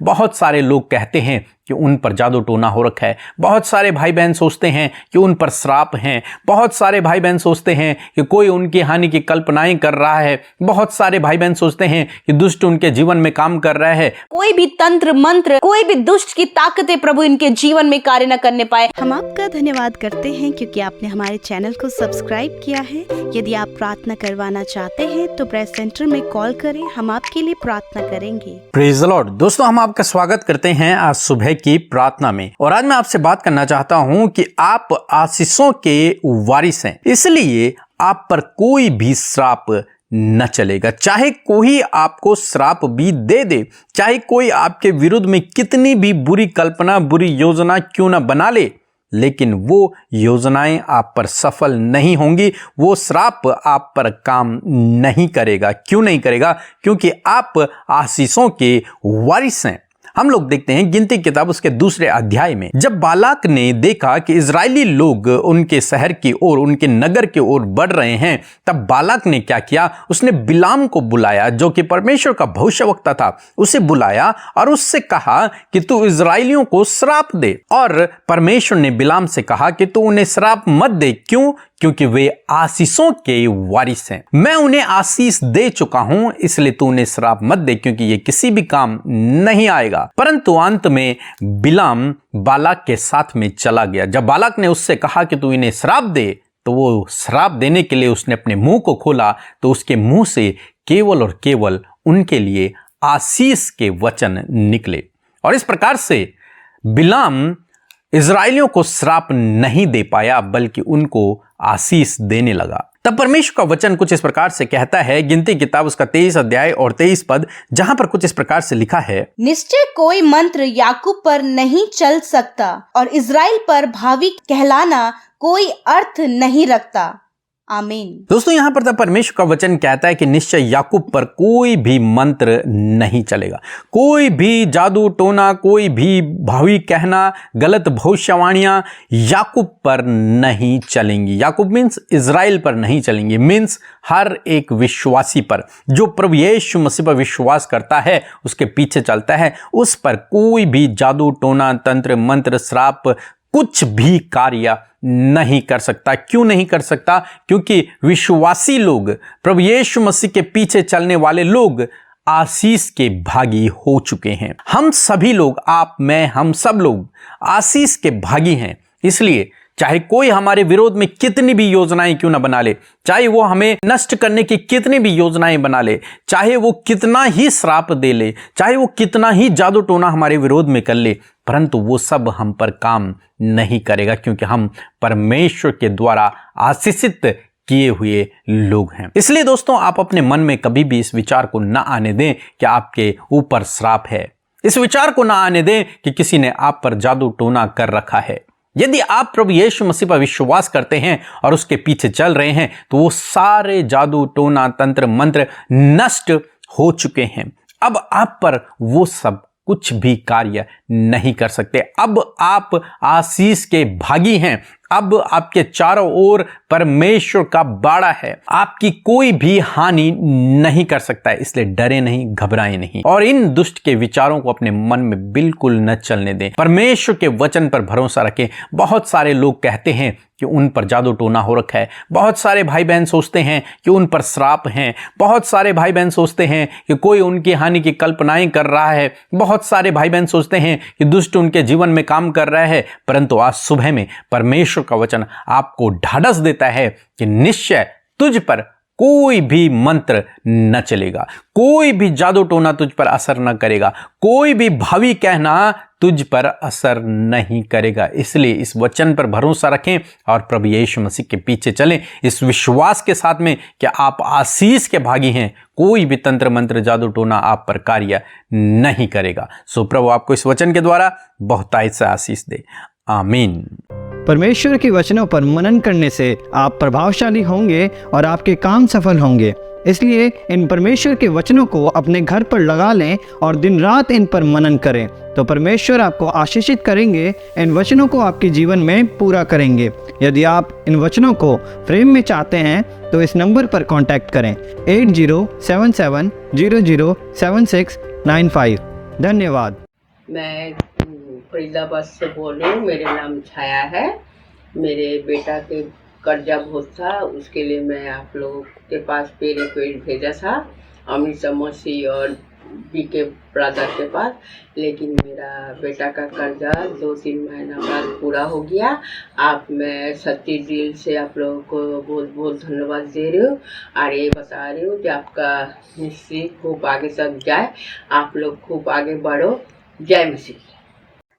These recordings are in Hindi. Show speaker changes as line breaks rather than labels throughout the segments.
बहुत सारे लोग कहते हैं कि उन पर जादू टोना हो रखा है। बहुत सारे भाई बहन सोचते हैं कि उन पर श्राप हैं। बहुत सारे भाई बहन सोचते हैं कि कोई उनकी हानि की कल्पनाएं कर रहा है। बहुत सारे भाई बहन सोचते हैं कि दुष्ट उनके जीवन में काम कर रहा है।
कोई भी तंत्र मंत्र, कोई भी दुष्ट की ताकतें प्रभु इनके जीवन में कार्य न करने पाए।
हम आपका धन्यवाद करते हैं क्योंकि आपने हमारे चैनल को सब्सक्राइब किया है। यदि आप प्रार्थना करवाना चाहते हैं तो प्रेयर सेंटर में कॉल करें, हम आपके लिए प्रार्थना करेंगे।
Praise the Lord. दोस्तों, हम आपका स्वागत करते हैं आज सुबह की प्रार्थना में। और आज मैं आपसे बात करना चाहता हूं कि आप आशीषों के वारिस हैं, इसलिए आप पर कोई भी श्राप न चलेगा। चाहे कोई आपको श्राप भी दे दे, चाहे कोई आपके विरुद्ध में कितनी भी बुरी कल्पना, बुरी योजना क्यों न बना ले, लेकिन वो योजनाएं आप पर सफल नहीं होंगी। वो श्राप आप पर काम नहीं करेगा। क्यों नहीं करेगा? क्योंकि आप आशीषों के वारिस हैं। हम लोग देखते हैं गिनती किताब उसके 2 अध्याय में, जब बालाक ने देखा कि इजरायली लोग उनके शहर की ओर, उनके नगर की ओर बढ़ रहे हैं, तब बालाक ने क्या किया? उसने बिलाम को बुलाया, जो कि परमेश्वर का भविष्यवक्ता था। उसे बुलाया और उससे कहा कि तू इजरायलियों को श्राप दे। और परमेश्वर ने बिलाम से कहा कि तू उन्हें श्राप मत दे। क्यों? क्योंकि वे आशीषों के वारिस हैं। मैं उन्हें आशीष दे चुका हूं, इसलिए तू उन्हें श्राप मत दे, क्योंकि ये किसी भी काम नहीं आएगा। परंतु अंत में बिलाम बालाक के साथ में चला गया। जब बालाक ने उससे कहा कि तू इन्हें श्राप दे, तो वो श्राप देने के लिए उसने अपने मुंह को खोला, तो उसके मुंह से केवल और केवल उनके लिए आशीष के वचन निकले। और इस प्रकार से बिलाम इजरायलियों को श्राप नहीं दे पाया, बल्कि उनको आशीष देने लगा। तब परमेश्वर का वचन कुछ इस प्रकार से कहता है, गिनती किताब उसका 23 अध्याय और 23 पद, जहां पर कुछ इस प्रकार से लिखा है,
निश्चय कोई मंत्र याकूब पर नहीं चल सकता और इजराइल पर भावी कहलाना कोई अर्थ नहीं रखता। आमीन।
दोस्तों, यहां पर तब परमेश्वर का वचन कहता है कि निश्चय याकूब पर कोई भी मंत्र नहीं चलेगा। कोई भी जादू टोना, कोई भी भावी कहना, गलत भविष्यवाणियां याकूब पर नहीं चलेंगी। याकूब मीन्स इजराइल पर नहीं चलेंगी, मीन्स हर एक विश्वासी पर, जो प्रभु यीशु मसीह पर विश्वास करता है, उसके पीछे चलता है, उस पर कोई भी जादू टोना, तंत्र मंत्र, श्राप कुछ भी कार्य नहीं कर सकता। क्यों नहीं कर सकता? क्योंकि विश्वासी लोग, प्रभु यीशु मसीह के पीछे चलने वाले लोग आशीष के भागी हो चुके हैं। हम सभी लोग, आप, मैं, हम सब लोग आशीष के भागी हैं। इसलिए चाहे कोई हमारे विरोध में कितनी भी योजनाएं क्यों ना बना ले, चाहे वो हमें नष्ट करने की कितनी भी योजनाएं बना ले, चाहे वो कितना ही श्राप दे ले, चाहे वो कितना ही जादू टोना हमारे विरोध में कर ले, परंतु वो सब हम पर काम नहीं करेगा, क्योंकि हम परमेश्वर के द्वारा आशीषित किए हुए लोग हैं। इसलिए दोस्तों, आप अपने मन में कभी भी इस विचार को ना आने दें कि आपके ऊपर श्राप है। इस विचार को ना आने दें कि किसी ने आप पर जादू टोना कर रखा है। यदि आप प्रभु यीशु मसीह पर विश्वास करते हैं और उसके पीछे चल रहे हैं, तो वो सारे जादू टोना, तंत्र मंत्र नष्ट हो चुके हैं। अब आप पर वो सब कुछ भी कार्य नहीं कर सकते। अब आप आशीष के भागी हैं। अब आपके चारों ओर परमेश्वर का बाड़ा है। आपकी कोई भी हानि नहीं कर सकता है। इसलिए डरे नहीं, घबराएं नहीं, और इन दुष्ट के विचारों को अपने मन में बिल्कुल न चलने दें। परमेश्वर के वचन पर भरोसा रखें। बहुत सारे लोग कहते हैं कि उन पर जादू टोना हो रखा है। बहुत सारे भाई बहन सोचते हैं कि उन पर श्राप हैं। बहुत सारे भाई बहन सोचते हैं कि कोई उनकी हानि की कल्पनाएं कर रहा है। बहुत सारे भाई बहन सोचते हैं कि दुष्ट उनके जीवन में काम कर रहा है। परंतु आज सुबह में परमेश्वर का वचन आपको ढाढ़स देता है कि निश्चय तुझ पर कोई भी मंत्र न चलेगा, कोई भी जादू टोना तुझ पर असर न करेगा, कोई भी भावी कहना तुझ पर असर नहीं करेगा। इसलिए इस वचन पर भरोसा रखें और प्रभु यीशु मसीह के पीछे चलें, इस विश्वास के साथ में कि आप आशीष के भागी हैं। कोई भी तंत्र मंत्र, जादू टोना आप पर कार्य नहीं करेगा। सो प्रभु आपको इस वचन के द्वारा बहुतायत से आशीष दे। आमीन।
परमेश्वर के वचनों पर मनन करने से आप प्रभावशाली होंगे और आपके काम सफल होंगे। इसलिए इन परमेश्वर के वचनों को अपने घर पर लगा लें और दिन रात इन पर मनन करें, तो परमेश्वर आपको आशीषित करेंगे, इन वचनों को आपके जीवन में पूरा करेंगे। यदि आप इन वचनों को फ्रेम में चाहते हैं तो इस नंबर पर कांटेक्ट करें 8077007695। धन्यवाद।
मैं फरीदाबाद से बोल रही हूँ। मेरा नाम छाया है। मेरे बेटा के कर्जा बहुत था, उसके लिए मैं आप लोगों के पास पे रिक्वेस्ट भेजा था, अमित मसीह और बीके ब्रदर के पास। लेकिन मेरा बेटा का कर्जा 2-3 महीना बाद पूरा हो गया। मैं सच्ची दिल से आप लोगों को बहुत बहुत धन्यवाद दे रही हूँ और ये बता रही हूँ कि आपका निश्चित खूब आगे तक जाए, आप लोग खूब आगे बढ़ो। जय मसीह।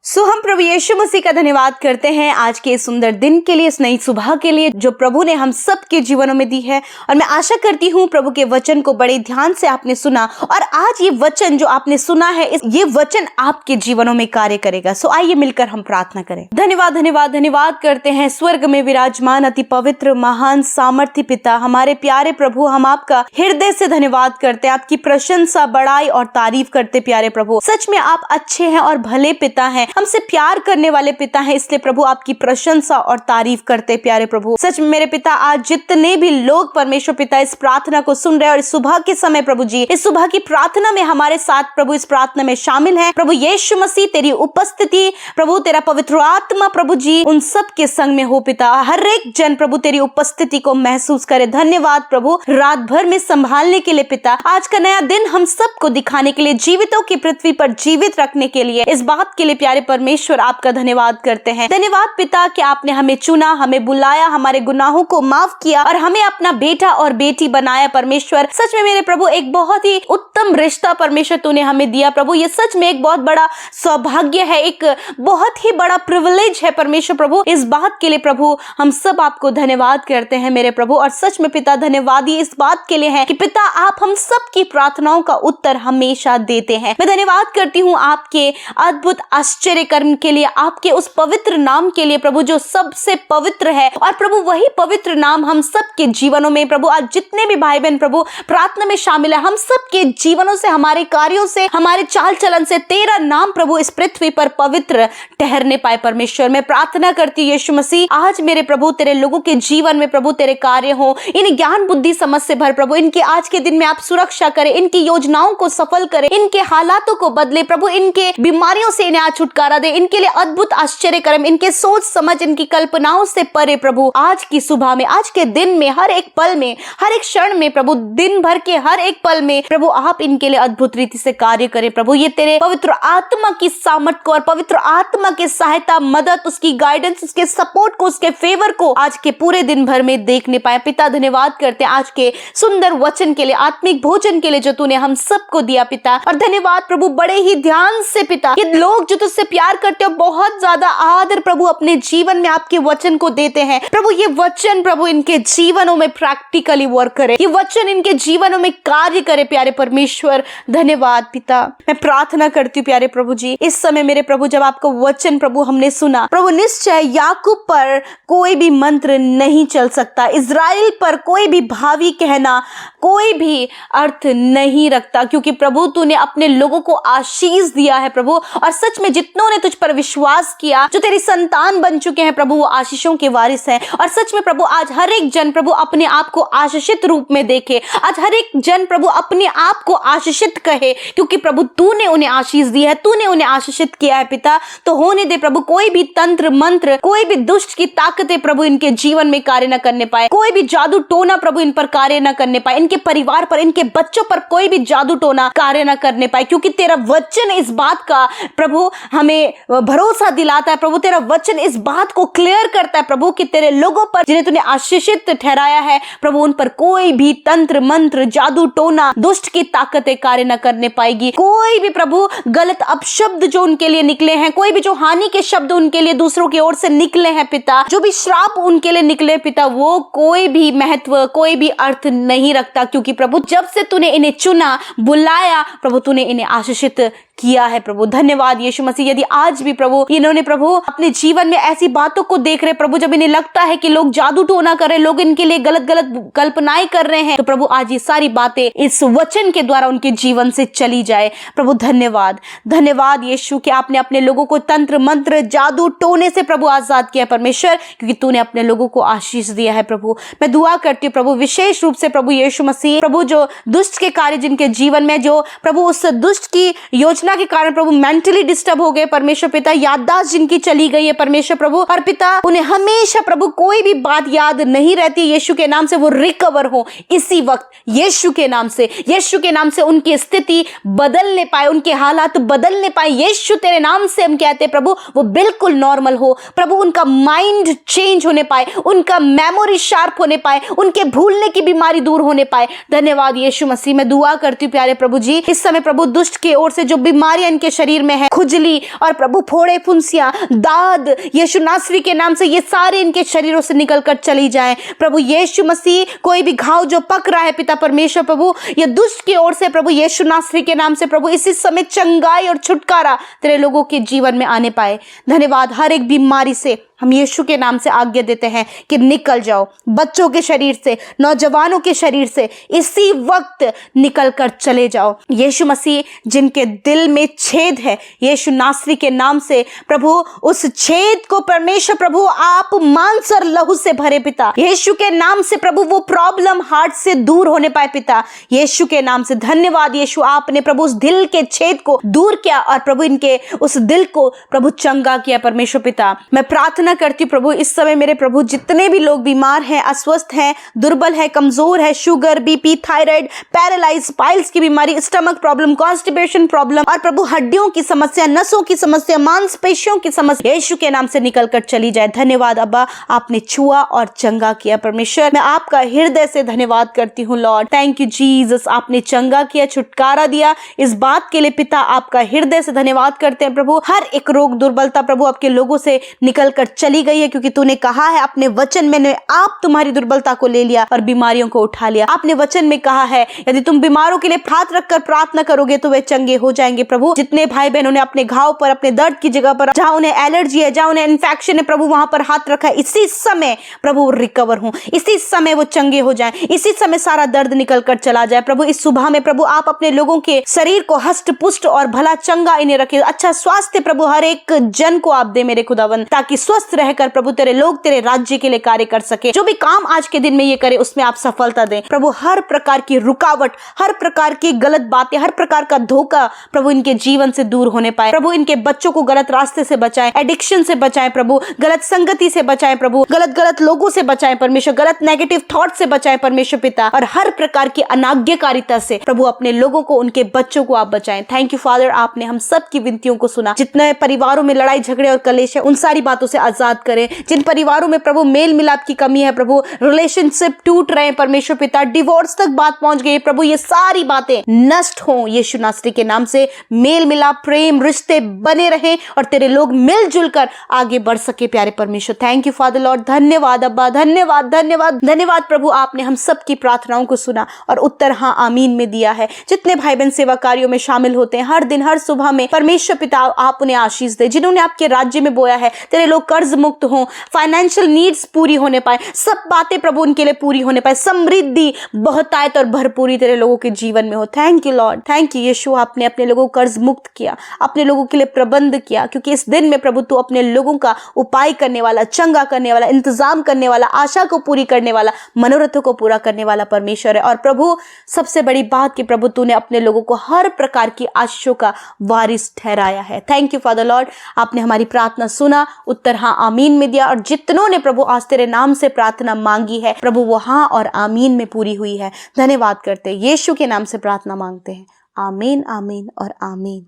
सो हम प्रभु यीशु मसीह का धन्यवाद करते हैं आज के इस सुंदर दिन के लिए, इस नई सुबह के लिए जो प्रभु ने हम सब के जीवनों में दी है। और मैं आशा करती हूँ प्रभु के वचन को बड़े ध्यान से आपने सुना और आज ये वचन जो आपने सुना है, ये वचन आपके जीवनों में कार्य करेगा। सो आइए मिलकर हम प्रार्थना करें। धन्यवाद धन्यवाद धन्यवाद करते हैं स्वर्ग में विराजमान अति पवित्र महान सामर्थ्य पिता, हमारे प्यारे प्रभु, हम आपका हृदय से धन्यवाद करते हैं, आपकी प्रशंसा बड़ाई और तारीफ करते प्यारे प्रभु। सच में आप अच्छे हैं और भले पिता हैं, हमसे प्यार करने वाले पिता हैं, इसलिए प्रभु आपकी प्रशंसा और तारीफ करते प्यारे प्रभु। सच में मेरे पिता, आज जितने भी लोग परमेश्वर पिता इस प्रार्थना को सुन रहे हैं और इस सुबह के समय प्रभु जी, इस सुबह की प्रार्थना में हमारे साथ प्रभु इस प्रार्थना में शामिल है प्रभु यीशु मसीह, तेरी उपस्थिति प्रभु, तेरा पवित्र आत्मा प्रभु जी उन सब के संग में हो पिता। हर एक जन प्रभु तेरी उपस्थिति को महसूस करे। धन्यवाद प्रभु रात भर में संभालने के लिए पिता, आज का नया दिन हम सबको दिखाने के लिए, जीवितों की पृथ्वी पर जीवित रखने के लिए, इस बात के लिए प्यारे परमेश्वर आपका धन्यवाद करते हैं। धन्यवाद पिता कि आपने हमें चुना, हमें बुलाया, हमारे गुनाहों को माफ किया और हमें अपना बेटा और बेटी बनाया परमेश्वर। सच में मेरे प्रभु एक बहुत ही उत्तम रिश्ता परमेश्वर तूने हमें दिया प्रभु। ये सच में एक बहुत बड़ा सौभाग्य है, एक बहुत ही बड़ा प्रिविलेज है परमेश्वर प्रभु। इस बात के लिए प्रभु हम सब आपको धन्यवाद करते हैं मेरे प्रभु। और सच में पिता धन्यवाद ही इस बात के लिए है कि पिता आप हम सब की प्रार्थनाओं का उत्तर हमेशा देते हैं। मैं धन्यवाद करती हूँ आपके अद्भुत आश्चर्य कर्म के लिए, आपके उस पवित्र नाम के लिए प्रभु जो सबसे पवित्र है। और प्रभु वही पवित्र नाम हम सब के जीवनों में प्रभु, आज जितने भी भाई बहन प्रभु प्रार्थना में शामिल है, हम सब के जीवनों से, हमारे कार्यों से, हमारे चाल चलन से तेरा नाम प्रभु इस पृथ्वी पर पवित्र ठहरने पाए परमेश्वर। मैं प्रार्थना करती हूँ यीशु मसीह, आज मेरे प्रभु तेरे लोगों के जीवन में प्रभु तेरे कार्य हो, इन ज्ञान बुद्धि समझ से भर प्रभु, इनके आज के दिन में आप सुरक्षा करें, इनकी योजनाओं को सफल करें, इनके हालातों को बदले प्रभु, इनके बीमारियों से इन्हें आज छुटकारा दे, इनके लिए अद्भुत आश्चर्य कर्म, इनके सोच समझ, इनकी कल्पनाओं से परे प्रभु, आज की सुबह में, आज के दिन में, हर एक पल में, हर एक क्षण में प्रभु, दिन भर के हर एक पल में प्रभु आप इनके लिए अद्भुत रीति से कार्य करें प्रभु। ये तेरे पवित्र आत्मा की सामर्थ को और पवित्र आत्मा के सहायता, मदद, उसकी गाइडेंस, उसके सपोर्ट को, उसके फेवर को आज के पूरे दिन भर में देखने पाए पिता। धन्यवाद करते हैं आज के सुंदर वचन के लिए, आत्मिक भोजन के लिए जो तूने हम सबको दिया पिता। और धन्यवाद प्रभु बड़े ही ध्यान से पिता, ये लोग जो तुझसे प्यार करते हो बहुत ज्यादा आदर प्रभु अपने जीवन में आपके वचन को देते हैं प्रभु। ये वचन प्रभु इनके जीवनों में प्रैक्टिकली वर्क करे, ये वचन इनके जीवनों में कार्य करे प्यारे परमेश्वर। धन्यवाद पिता। मैं प्रार्थना करती हूँ प्यारे प्रभु जी, इस समय मेरे प्रभु जब आपका वचन प्रभु हमने सुना प्रभु, निश्चय याकूब पर कोई भी मंत्र नहीं चल सकता, इजराइल पर कोई भी भावी कहना कोई भी अर्थ नहीं रखता, क्योंकि प्रभु तूने अपने लोगों को आशीष दिया है प्रभु। और सच में जितनों ने तुझ पर विश्वास किया, जो तेरी संतान बन चुके हैं प्रभु, वो आशीषों के वारिस हैं। और सच में प्रभु आज हर एक जन प्रभु अपने आप को आशीषित रूप में देखे, आज हर एक जन प्रभु अपने आप को आशीषित कहे, क्योंकि प्रभु तूने उन्हें आशीष दी है, तूने उन्हें आशीषित किया है पिता। तो होने दे प्रभु, कोई भी तंत्र मंत्र, कोई भी दुष्ट की ताकतें प्रभु इनके जीवन में कार्य न करने पाए, कोई भी जादू टोना प्रभु इन पर कार्य न करने पाए, इनके परिवार पर, इनके बच्चों पर कोई भी जादू टोना कार्य न करने पाए, क्योंकि तेरा वचन इस बात का प्रभु हमें भरोसा दिलाता है प्रभु। तेरा वचन इस बात को क्लियर करता है प्रभु कि तेरे लोगों पर जिन्हें तूने आशीषित ठहराया है प्रभु, उन पर कोई भी तंत्र मंत्र, जादू टोना, दुष्ट की ताकतें कार्य न करने पाएगी। कोई भी प्रभु गलत अपशब्द जो उनके लिए निकले हैं, कोई भी जो हानि के शब्द उनके लिए दूसरों की ओर से निकले हैं पिता, जो भी श्राप उनके लिए निकले पिता, वो कोई भी महत्व, कोई भी अर्थ नहीं रखता, क्योंकि प्रभु जब से तूने इन्हें चुना, बुलाया प्रभु, तूने इन्हें आशीषित किया है प्रभु। धन्यवाद यीशु मसीह। यदि आज भी प्रभु इन्होंने प्रभु अपने जीवन में ऐसी बातों को देख रहे प्रभु, जब इन्हें लगता है कि लोग जादू टोना कर रहे, लोग इनके लिए गलत गलत कल्पनाएं कर रहे हैं, तो प्रभु आज ये सारी बातें इस वचन के द्वारा उनके जीवन से चली जाए प्रभु। धन्यवाद, धन्यवाद यीशु कि आपने अपने लोगों को तंत्र मंत्र, जादू टोने से प्रभु आजाद किया परमेश्वर, क्योंकि तूने अपने लोगों को आशीष दिया है प्रभु। मैं दुआ करती हूँ प्रभु विशेष रूप से प्रभु यीशु मसीह, प्रभु जो दुष्ट के कार्य जिनके जीवन में, जो प्रभु उस दुष्ट की योजना कोरोना के कारण प्रभु मेंटली डिस्टर्ब हो गए परमेश्वर पिता, याददाश्त जिनकी चली गई है परमेश्वर प्रभु, और पिता उन्हें हमेशा प्रभु कोई भी बात याद नहीं रहती, यीशु के नाम से वो रिकवर हो इसी वक्त, यीशु के नाम से, यीशु के नाम से उनकी स्थिति बदलने पाए, उनके हालात बदलने पाए, यीशु तेरे नाम से हम कहते हैं प्रभु वो बिल्कुल नॉर्मल हो प्रभु, उनका माइंड चेंज होने पाए, उनका मेमोरी शार्प होने पाए, उनके भूलने की बीमारी दूर होने पाए। धन्यवाद यीशु मसीह। मैं दुआ करती हूँ प्यारे प्रभु जी, इस समय प्रभु दुष्ट की ओर से जो बीमारियां इनके शरीर में है, खुजली और प्रभु फोड़े फुंसियां, दाद, यीशु नासरी के नाम से ये सारे इनके शरीरों से निकल कर चली जाएं प्रभु यीशु मसीह। कोई भी घाव जो पक रहा है पिता परमेश्वर प्रभु, ये दुष्ट की ओर से प्रभु यीशु नासरी के नाम से प्रभु इसी समय चंगाई और छुटकारा तेरे लोगों के जीवन में आने पाए। धन्यवाद। हर एक बीमारी से हम यीशु के नाम से आज्ञा देते हैं कि निकल जाओ, बच्चों के शरीर से, नौजवानों के शरीर से इसी वक्त निकल कर चले जाओ। यीशु मसीह जिनके दिल में छेद है, यीशु नासरी के नाम से प्रभु उस छेद को परमेश्वर प्रभु आप मांस और लहू से भरे पिता, यीशु के नाम से प्रभु वो प्रॉब्लम हार्ट से दूर होने पाए पिता, यीशु के नाम से। धन्यवाद यीशु, आपने प्रभु उस दिल के छेद को दूर किया और प्रभु इनके उस दिल को प्रभु चंगा किया परमेश्वर पिता। मैं प्रार्थना करती हूँ प्रभु इस समय मेरे प्रभु जितने भी लोग बीमार हैं, अस्वस्थ हैं, दुर्बल है, कमजोर है, sugar, BP, thyroid, paralyse, piles की बीमारी, स्टमक प्रॉब्लम, कॉन्स्टिपेशन प्रॉब्लम और प्रभु हड्डियों की समस्या, नसों की समस्या, मांसपेशियों की समस्या यीशु के नाम से निकल कर चली जाए। धन्यवाद अब्बा, आपने छुआ और चंगा किया परमेश्वर। मैं आपका हृदय से धन्यवाद करती हूँ लॉर्ड। थैंक यू जीसस, आपने चंगा किया, छुटकारा दिया, इस बात के लिए पिता आपका हृदय से धन्यवाद करते हैं प्रभु। हर एक रोग, दुर्बलता प्रभु आपके लोगों से निकल कर चली गई है, क्योंकि तूने कहा है अपने वचन में आप तुम्हारी दुर्बलता को ले लिया और बीमारियों को उठा लिया। आपने वचन में कहा है यदि तुम बीमारों के लिए हाथ रखकर प्रार्थना करोगे तो वे चंगे हो जाएंगे प्रभु। जितने भाई बहनों ने अपने घाव पर, अपने दर्द की जगह पर, जहां उन्हें एलर्जी है, जहां उन्हें इन्फेक्शन है प्रभु, वहां पर हाथ रखा है, इसी समय प्रभु रिकवर हो, इसी समय वो चंगे हो जाएं, इसी समय सारा दर्द निकल कर चला जाए प्रभु। इस सुबह में प्रभु आप अपने लोगों के शरीर को हष्ट पुष्ट और भला चंगा इन्हें रखे, अच्छा स्वास्थ्य प्रभु हर एक जन को आप दे मेरे खुदावन, ताकि स्वस्थ रहकर प्रभु तेरे लोग तेरे राज्य के लिए कार्य कर सके। जो भी काम आज के दिन में ये करे उसमें आप सफलता दें प्रभु। हर प्रकार की रुकावट, हर प्रकार की गलत बातें, हर प्रकार का धोखा प्रभु इनके जीवन से दूर होने पाए प्रभु। इनके बच्चों को गलत रास्ते से बचाएं, एडिक्शन से बचाएं प्रभु, गलत संगति से बचाएं प्रभु, गलत लोगों से बचाएं परमेश्वर, गलत नेगेटिव थॉट से बचाएं परमेश्वर पिता, और हर प्रकार की अनाज्ञाकारिता से प्रभु अपने लोगों को, उनके बच्चों को आप बचाएं। थैंक यू फादर, आपने हम सब की विनतियों को सुना। जितने परिवारों में लड़ाई झगड़े और कलेश है उन सारी बातों से आजाद करें। जिन परिवारों में प्रभु मेल मिलाप की कमी है प्रभु, रिलेशनशिप टूट रहे हैं परमेश्वर पिता, डिवोर्स तक बात पहुंच गई प्रभु, ये सारी बातें नष्ट हों यीशु नासरी के नाम से। मेल मिलाप, प्रेम, रिश्ते बने रहें और तेरे लोग मिलजुल कर आगे बढ़ सके प्यारे परमेश्वर। Thank you father Lord. धन्यवाद अब्बा, धन्यवाद धन्यवाद धन्यवाद प्रभु, आपने हम सब की प्रार्थनाओं को सुना और उत्तर हाँ आमीन में दिया है। जितने भाई बहन सेवा कार्यों में शामिल होते हैं हर दिन हर सुबह में परमेश्वर पिता आप उन्हें आशीष दे। जिन्होंने आपके राज्य में बोया है तेरे लोग कर्ज मुक्त हों, फाइनेंशियल नीड्स पूरी होने पाए, सब बातें प्रभु उनके लिए पूरी होने पाए, समृद्धि, बहुतायत और भरपूरी तेरे लोगों के जीवन में हो। Thank you lord, thank you Yeshu, आपने अपने लोगों को कर्ज मुक्त किया, अपने लोगों के लिए प्रबंध किया, क्योंकि इस दिन में प्रभु तू अपने लोगों का उपाय करने वाला, चंगा करने वाला, इंतजाम करने वाला, आशा को पूरी करने वाला, मनोरथों को पूरा करने वाला परमेश्वर है। और प्रभु सबसे बड़ी बात कि प्रभु तूने अपने लोगों को हर प्रकार की आशीषों का वारिस ठहराया है। थैंक यू फादर लॉर्ड, आपने हमारी प्रार्थना सुना, उत्तर हाँ आमीन में दिया, और जितनों ने प्रभु आज तेरे नाम से प्रार्थना मांगी है प्रभु वो हाँ और आमीन में पूरी हुई है। धन्यवाद करते हैं, यीशु के नाम से प्रार्थना मांगते हैं, आमीन आमीन और आमीन।